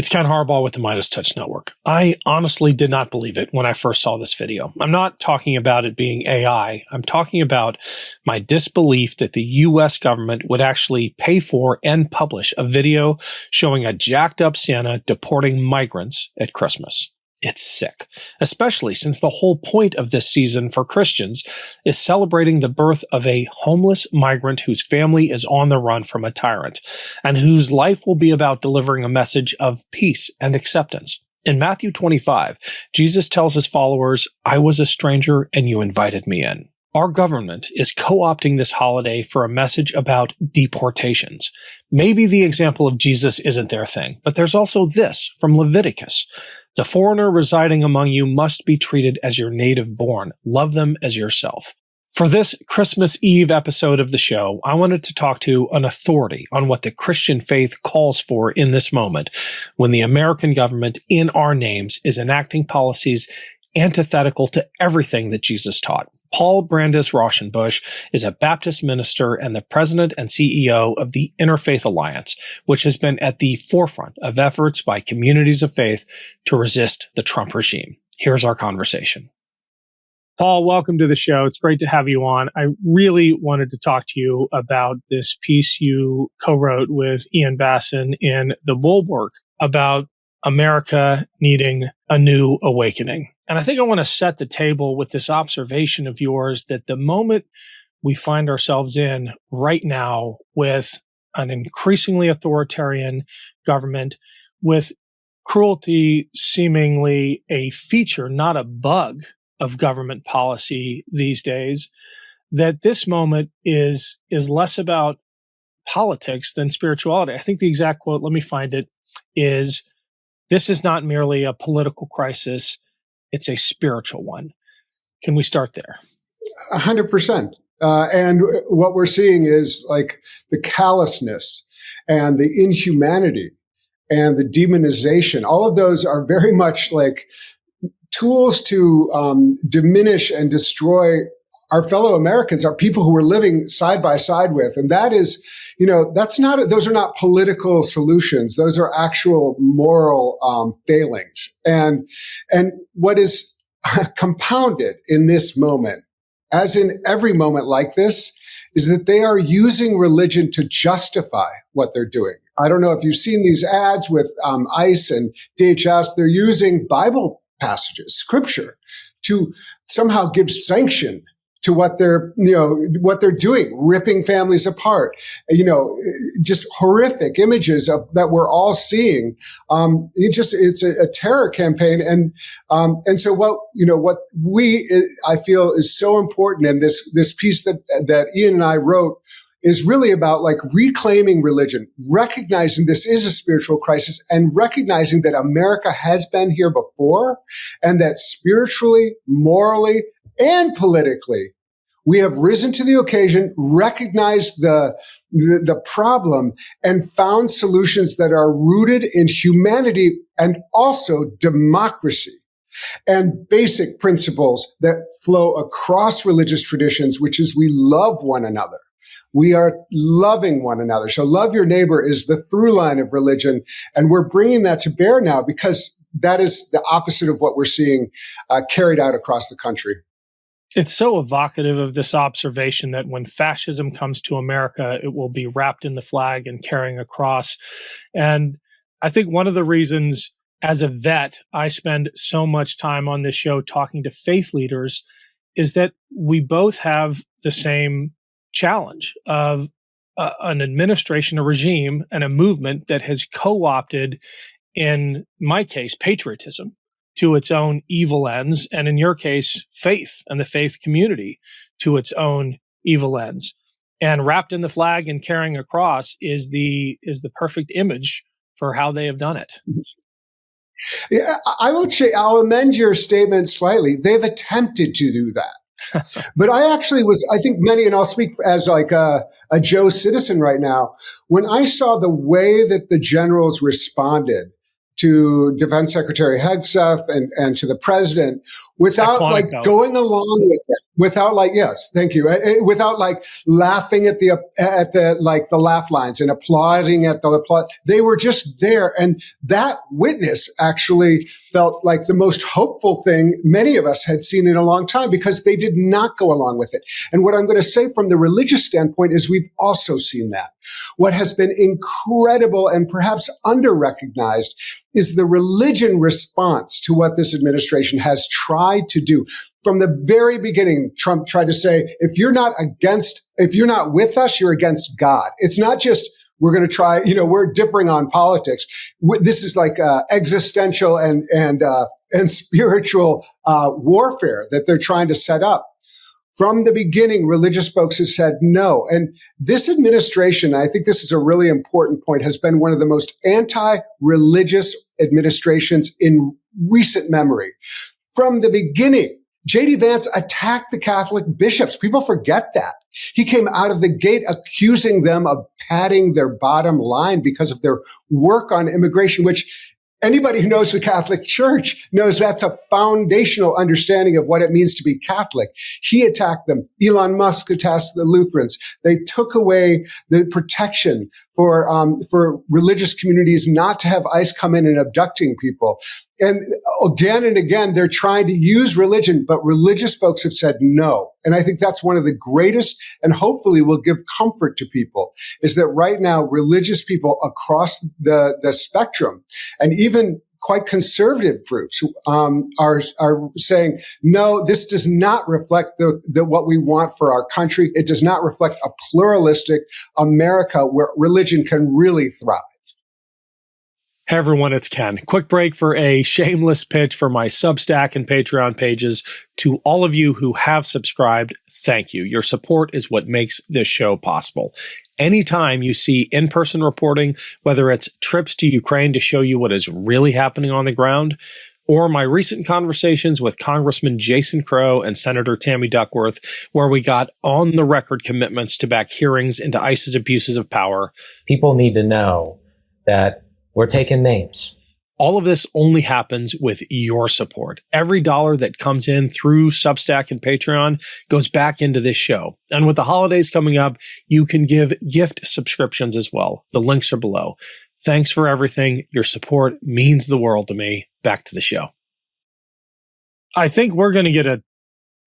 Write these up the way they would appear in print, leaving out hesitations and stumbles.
It's Ken Harbaugh with the MeidasTouch Network. I honestly did not believe it when I first saw this video. I'm not talking about it being AI. I'm talking about my disbelief that the U.S. government would actually pay for and publish a video showing a jacked up Santa deporting migrants at Christmas. It's sick, especially since the whole point of this season for Christians is celebrating the birth of a homeless migrant whose family is on the run from a tyrant and whose life will be about delivering a message of peace and acceptance. In Matthew 25, Jesus tells his followers, "I was a stranger and you invited me in." Our government is co-opting this holiday for a message about deportations. Maybe the example of Jesus isn't their thing, but there's also this from Leviticus. "The foreigner residing among you must be treated as your native born. Love them as yourself." For this Christmas Eve episode of the show, I wanted to talk to an authority on what the Christian faith calls for in this moment when the American government, in our names, is enacting policies antithetical to everything that Jesus taught. Paul Brandeis Raushenbush is a Baptist minister and the president and CEO of the Interfaith Alliance, which has been at the forefront of efforts by communities of faith to resist the Trump regime. Here's our conversation. Paul, welcome to the show. It's great to have you on. I really wanted to talk to you about this piece you co-wrote with Ian Basson in The Bulwark about America needing a new awakening. And I think I want to set the table with this observation of yours that the moment we find ourselves in right now with an increasingly authoritarian government, with cruelty seemingly a feature, not a bug of government policy these days, that this moment is less about politics than spirituality. I think the exact quote, let me find it, is, "This is not merely a political crisis, it's a spiritual one." Can we start there? 100%. And what we're seeing is like the callousness and the inhumanity and the demonization. All of those are very much like tools to diminish and destroy our fellow Americans, our people who we're living side by side with. And that is, those are not political solutions. Those are actual moral failings. And what is compounded in this moment, as in every moment like this, is that they are using religion to justify what they're doing. I don't know if you've seen these ads with ICE and DHS. They're using Bible passages, scripture, to somehow give sanction to what they're doing, ripping families apart, just horrific images that we're all seeing. It's a terror campaign. And so what I feel is so important. And this piece that Ian and I wrote is really about like reclaiming religion, recognizing this is a spiritual crisis and recognizing that America has been here before and that spiritually, morally, and politically, we have risen to the occasion, recognized the problem, and found solutions that are rooted in humanity and also democracy and basic principles that flow across religious traditions, which is we love one another. We are loving one another. So love your neighbor is the through line of religion. And we're bringing that to bear now because that is the opposite of what we're seeing carried out across the country. It's so evocative of this observation that when fascism comes to America, it will be wrapped in the flag and carrying a cross. And I think one of the reasons as a vet, I spend so much time on this show talking to faith leaders is that we both have the same challenge of an administration, a regime, and a movement that has co-opted, in my case, patriotism to its own evil ends, and in your case, faith and the faith community to its own evil ends. And wrapped in the flag and carrying a cross is the perfect image for how they have done it. Yeah, I'll amend your statement slightly. They've attempted to do that. But I think many, and I'll speak as like a Joe citizen right now, when I saw the way that the generals responded to Defense Secretary Hegseth and to the president without going along with it, without yes, thank you, without laughing at the laugh lines and applauding at the applaud. They were just there, and that witness actually felt like the most hopeful thing many of us had seen in a long time, because they did not go along with it. And what I'm going to say from the religious standpoint is we've also seen that. What has been incredible and perhaps under-recognized is the religion response to what this administration has tried to do. From the very beginning, Trump tried to say, if you're not with us, you're against God. It's not just, we're going to try, we're differing on politics. This is like existential and spiritual warfare that they're trying to set up. From the beginning, religious folks have said no. And this administration, I think this is a really important point, has been one of the most anti-religious administrations in recent memory. From the beginning, J.D. Vance attacked the Catholic bishops. People forget that. He came out of the gate accusing them of padding their bottom line because of their work on immigration, which anybody who knows the Catholic Church knows that's a foundational understanding of what it means to be Catholic. He attacked them. Elon Musk attacked the Lutherans. They took away the protection for religious communities not to have ICE come in and abducting people. And again, they're trying to use religion, but religious folks have said no. And I think that's one of the greatest, and hopefully will give comfort to people, is that right now, religious people across the spectrum, and even quite conservative groups are saying, no, this does not reflect what we want for our country. It does not reflect a pluralistic America where religion can really thrive. Hey everyone, it's Ken. Quick break for a shameless pitch for my Substack and Patreon pages. To all of you who have subscribed, thank you. Your support is what makes this show possible. Anytime you see in-person reporting, whether it's trips to Ukraine to show you what is really happening on the ground, or my recent conversations with Congressman Jason Crow and Senator Tammy Duckworth, where we got on-the-record commitments to back hearings into ICE's abuses of power. People need to know that we're taking names. All of this only happens with your support. Every dollar that comes in through Substack and Patreon goes back into this show. And with the holidays coming up, you can give gift subscriptions as well. The links are below. Thanks for everything. Your support means the world to me. Back to the show. I think we're going to get a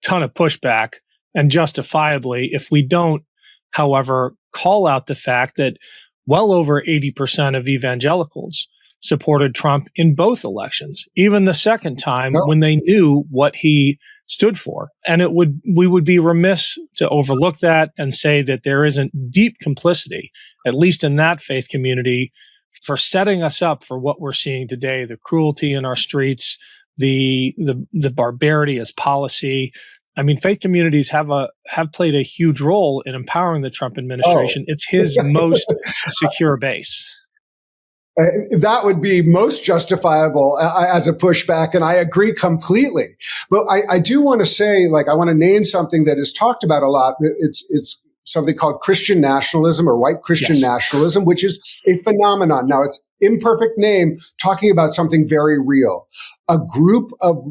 ton of pushback, and justifiably, if we don't, however, call out the fact that well over 80% of evangelicals supported Trump in both elections, even the second time when they knew what he stood for. And we would be remiss to overlook that and say that there isn't deep complicity, at least in that faith community, for setting us up for what we're seeing today, the cruelty in our streets, the barbarity as policy. I mean, faith communities have played a huge role in empowering the Trump administration. It's his most secure base. That would be most justifiable as a pushback, and I agree completely. But I do want to say, I want to name something that is talked about a lot. It's something called Christian nationalism or white Christian nationalism, which is a phenomenon. Now, it's imperfect name talking about something very real. A group of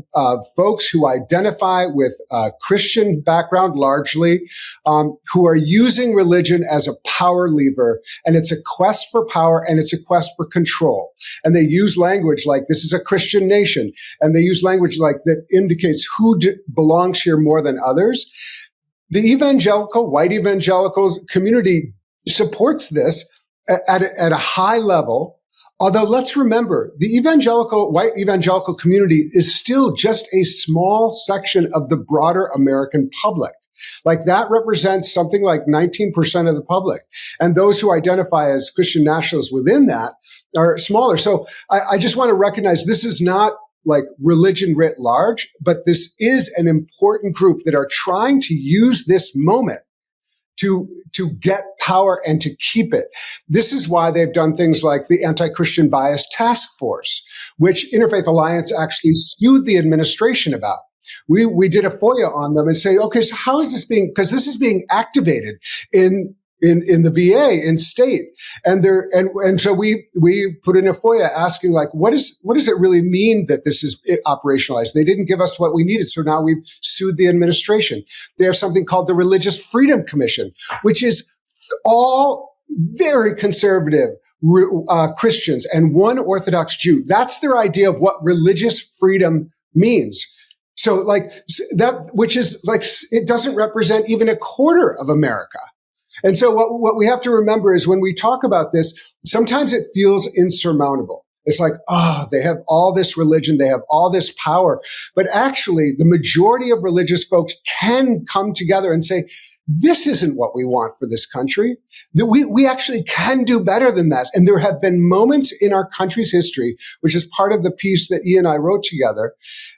folks who identify with Christian background largely, who are using religion as a power lever, and it's a quest for power and it's a quest for control. And they use language like this is a Christian nation, and they use language like that indicates who belongs here more than others. The white evangelical community supports this at a high level. Although let's remember, the white evangelical community is still just a small section of the broader American public. That represents something like 19% of the public. And those who identify as Christian nationalists within that are smaller. So I just want to recognize this is not religion writ large, but this is an important group that are trying to use this moment to get power and to keep it. This is why they've done things like the Anti-Christian Bias Task Force, which Interfaith Alliance actually sued the administration about. We did a FOIA on them and say, okay, so how is this because this is being activated in in the VA, in state. And so we put in a FOIA asking, like, what does it really mean that this is operationalized? They didn't give us what we needed. So now we've sued the administration. They have something called the Religious Freedom Commission, which is all very conservative Christians and one Orthodox Jew. That's their idea of what religious freedom means. So like that, which is like, it doesn't represent even a quarter of America. And so what we have to remember is when we talk about this, sometimes it feels insurmountable. It's like, they have all this religion, they have all this power. But actually, the majority of religious folks can come together and say, this isn't what we want for this country. That we actually can do better than that. And there have been moments in our country's history, which is part of the piece that Ian and I wrote together,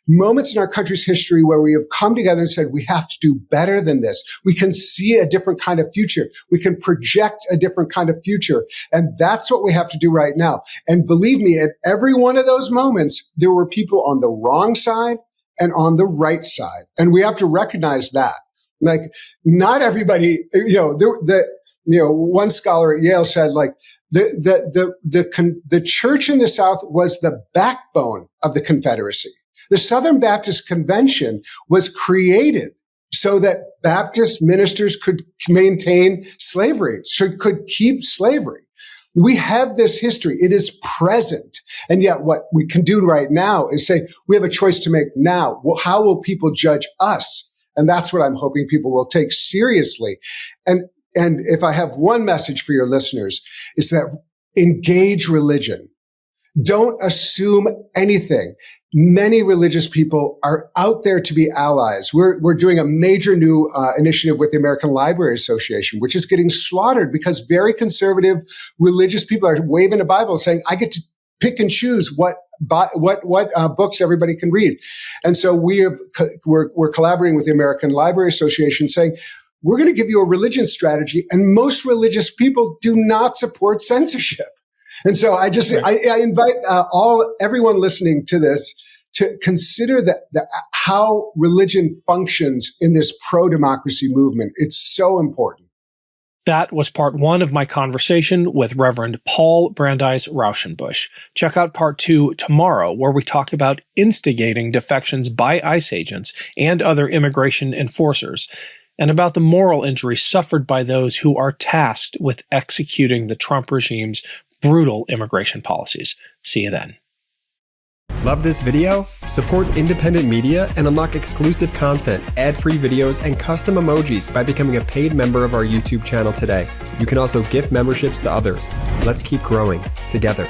moments in our country's history where we have come together and said, we have to do better than this. We can see a different kind of future. We can project a different kind of future. And that's what we have to do right now. And believe me, at every one of those moments, there were people on the wrong side and on the right side. And we have to recognize that. Like, not everybody, one scholar at Yale said, like, the church in the South was the backbone of the Confederacy. The Southern Baptist Convention was created so that Baptist ministers could maintain slavery, could keep slavery. We have this history. It is present. And yet what we can do right now is say, we have a choice to make now. Well, how will people judge us? And that's what I'm hoping people will take seriously. And if I have one message for your listeners, is that engage religion. Don't assume anything. Many religious people are out there to be allies. We're doing a major new initiative with the American Library Association, which is getting slaughtered because very conservative religious people are waving a Bible saying, I get to pick and choose what books everybody can read. And so we're collaborating with the American Library Association saying, we're going to give you a religion strategy. And most religious people do not support censorship. And so I invite everyone listening to this to consider how religion functions in this pro-democracy movement. It's so important. That was part 1 of my conversation with Reverend Paul Brandeis Raushenbush. Check out part 2 tomorrow, where we talk about instigating defections by ICE agents and other immigration enforcers, and about the moral injury suffered by those who are tasked with executing the Trump regime's brutal immigration policies. See you then. Love this video? Support independent media and unlock exclusive content, ad-free videos, and custom emojis by becoming a paid member of our YouTube channel today. You can also gift memberships to others. Let's keep growing together.